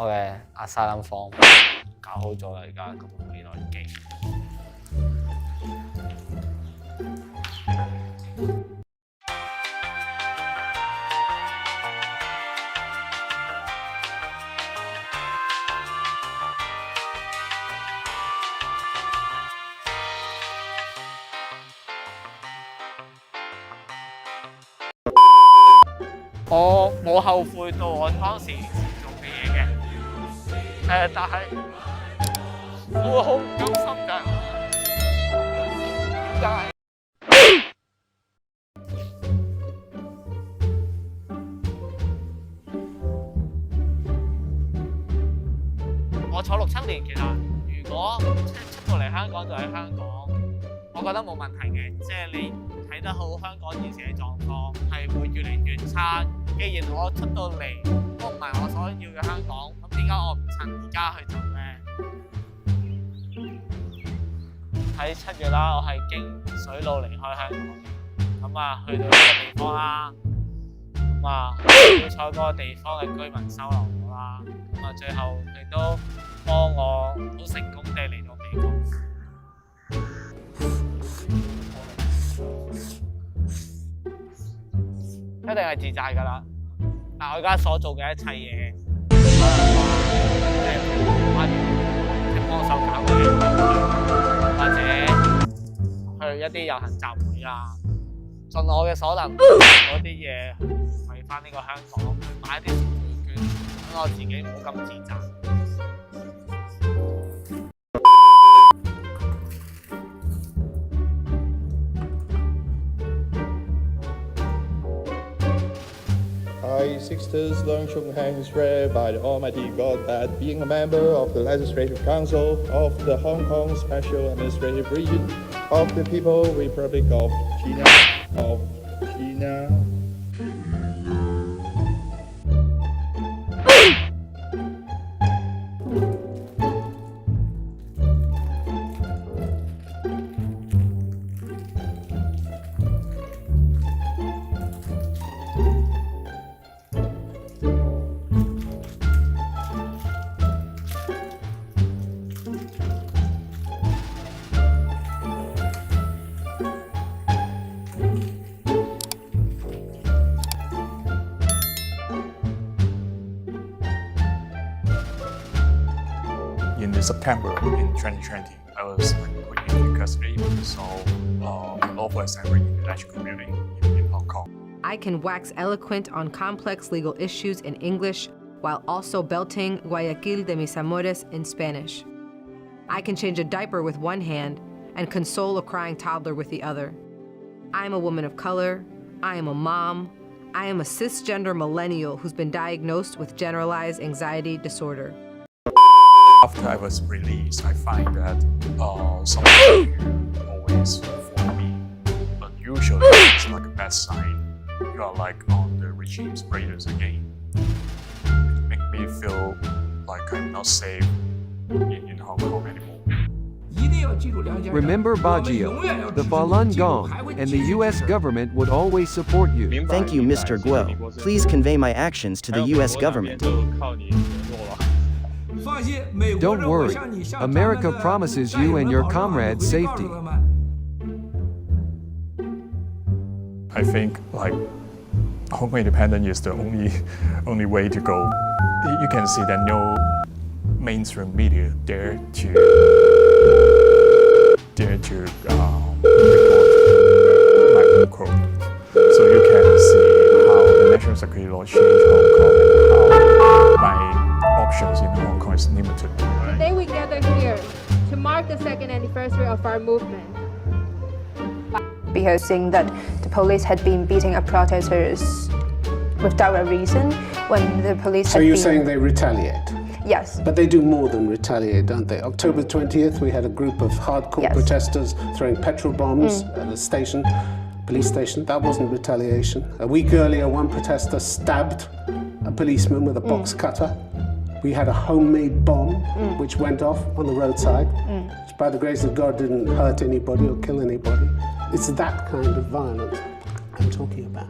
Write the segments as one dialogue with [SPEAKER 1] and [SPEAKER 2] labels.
[SPEAKER 1] 我嘅阿沙林房搞好咗啦，而家咁未來機。我冇後悔到我當時做嘅嘢嘅，但係我好唔甘心㗎，點解？我坐6、7年，其實如果出到嚟香港就喺香港，我覺得冇問題嘅，即係你睇得好香港現時嘅狀況係會越嚟越差。既然我出到嚟都唔係我所要嘅香港，咁點解我唔趁而家去做咧？喺7月啦，我係經水路離開香港，咁啊去到呢個地方啦，咁啊好彩嗰個地方嘅居民收留我啦，咁啊最後亦都幫我好成功地嚟到美國。一定係自責㗎啦！但我而家所做嘅一切嘢，可能話即係幫手搞嘅嘢，或者去一啲遊行集會啊，盡我嘅所能嗰啲嘢為翻呢個香港去買一啲選舉券，等我自己唔好咁自責。
[SPEAKER 2] I, sisters, learn from hands swear by the Almighty God that being a member of the Legislative Council of the Hong Kong Special Administrative Region of the People's Republic of China,
[SPEAKER 3] In September in 2020, I was put into custody because of unlawful assembly in the electrical building in Hong Kong.
[SPEAKER 4] I can wax eloquent on complex legal issues in English while also belting Guayaquil de mis amores in Spanish. I can change a diaper with one hand and console a crying toddler with the other. I am a woman of color. I am a mom. I am a cisgender millennial who's been diagnosed with generalized anxiety disorder.
[SPEAKER 3] After I was released, I find that some people always for me, but usually it's like a bad sign. You are like on the regime's radars again. It makes me feel like I'm not safe in Hong Kong anymore.
[SPEAKER 5] Remember Baguio, the Falun Gong, and the U.S. government would always support you.
[SPEAKER 6] Thank you, Mr. Guo. Please convey my actions to the U.S. government.
[SPEAKER 5] Don't worry, America promises you and your comrades safety.
[SPEAKER 3] I think like Hong Kong independence is the only way to go. You can see that no mainstream media dare to report my own quote. So you can see how the national security law changed Hong Kong and how my options in Hong Kong is limited.
[SPEAKER 7] Today we gather here to mark the second anniversary of our movement.
[SPEAKER 8] Because saying that the police had been beating up protesters without a reason when the police
[SPEAKER 9] So you're saying they retaliate?
[SPEAKER 8] Yes.
[SPEAKER 9] But they do more than retaliate, don't they? October 20th, we had a group of hardcore protesters throwing petrol bombs at a station, police station. That wasn't retaliation. A week earlier, one protester stabbed a policeman with a box cutter. We had a homemade bomb which went off on the roadside, which by the grace of God didn't hurt anybody or kill anybody. It's that kind of violence I'm talking about.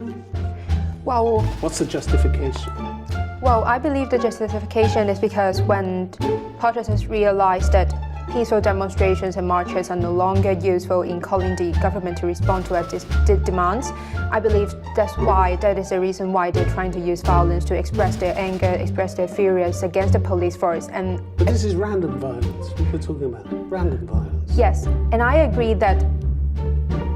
[SPEAKER 8] Well,
[SPEAKER 9] what's the justification?
[SPEAKER 8] Well, I believe the justification is because when protesters realized that peaceful demonstrations and marches are no longer useful in calling the government to respond to our demands, I believe that is the reason why they're trying to use violence to express their anger, express their furious against the police force.
[SPEAKER 9] But this is random violence. We're talking about random violence.
[SPEAKER 8] Yes, and I agree that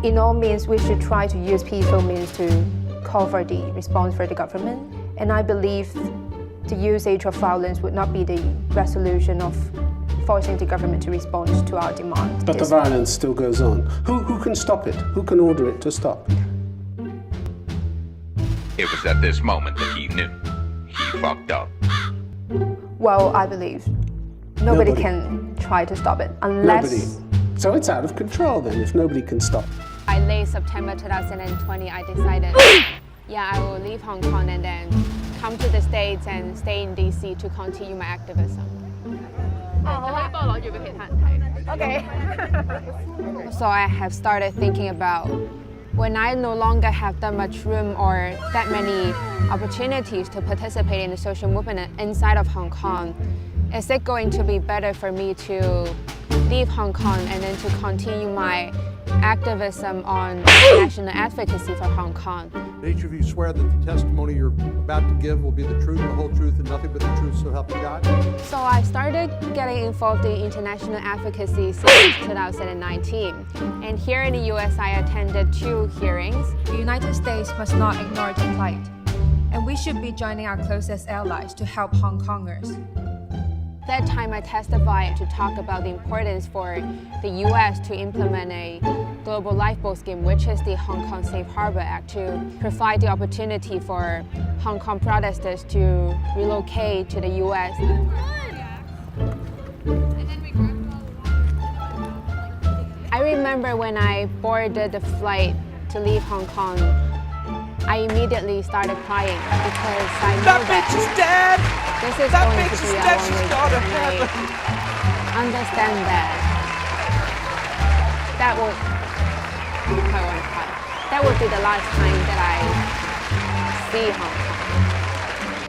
[SPEAKER 8] in all means we should try to use peaceful means to call for the response for the government. And I believe the usage of violence would not be the resolution of forcing the government to respond to our demands.
[SPEAKER 9] But the violence still goes on. Who can stop it? Who can order it to stop?
[SPEAKER 10] It was at this moment that he knew. He fucked up.
[SPEAKER 8] Well, I believe nobody can try to stop it unless...
[SPEAKER 9] Nobody. So it's out of control then, if nobody can stop.
[SPEAKER 7] By late September 2020, I decided, I will leave Hong Kong and then come to the States and stay in DC to continue my activism. Okay. So I have started thinking about when I no longer have that much room or that many opportunities to participate in the social movement inside of Hong Kong, is it going to be better for me to leave Hong Kong and then to continue my activism on national advocacy for Hong Kong?
[SPEAKER 11] Each of you swear that the testimony you're about to give will be the truth, the whole truth, and nothing but the truth, so help you God?
[SPEAKER 7] So I started getting involved in international advocacy since 2019. And here in the US, I attended 2 hearings.
[SPEAKER 12] The United States must not ignore the plight, and we should be joining our closest allies to help Hong Kongers.
[SPEAKER 7] That time I testified to talk about the importance for the US to implement a global lifeboat scheme, which is the Hong Kong Safe Harbor Act, to provide the opportunity for Hong Kong protesters to relocate to the US. I remember when I boarded the flight to leave Hong Kong, I immediately started crying because I know that
[SPEAKER 1] bitch is dead!
[SPEAKER 7] This is
[SPEAKER 1] That
[SPEAKER 7] going
[SPEAKER 1] bitch
[SPEAKER 7] to
[SPEAKER 1] is
[SPEAKER 7] be
[SPEAKER 1] dead,
[SPEAKER 7] a
[SPEAKER 1] she's
[SPEAKER 7] long
[SPEAKER 1] gone to
[SPEAKER 7] wait, and
[SPEAKER 1] heaven.
[SPEAKER 7] I understand that would, I want to cry. That would be the last time that I see Hong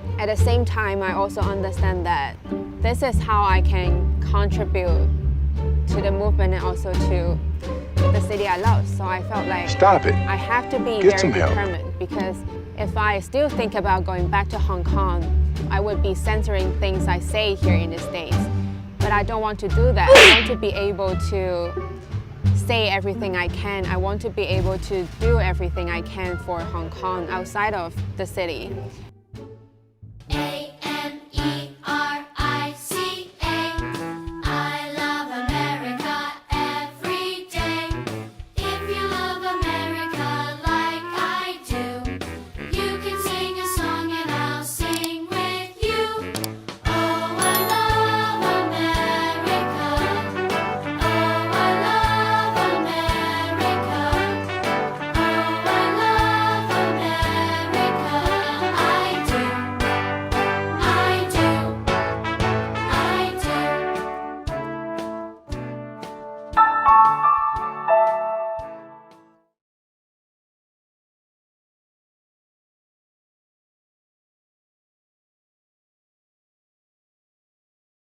[SPEAKER 7] Kong. At the same time, I also understand that this is how I can contribute to the movement and also to the city I love. So I felt like I have to be very determined, because if I still think about going back to Hong Kong, I would be censoring things I say here in the States. But I don't want to do that. I want to be able to say everything I can. I want to be able to do everything I can for Hong Kong outside of the city.
[SPEAKER 13] A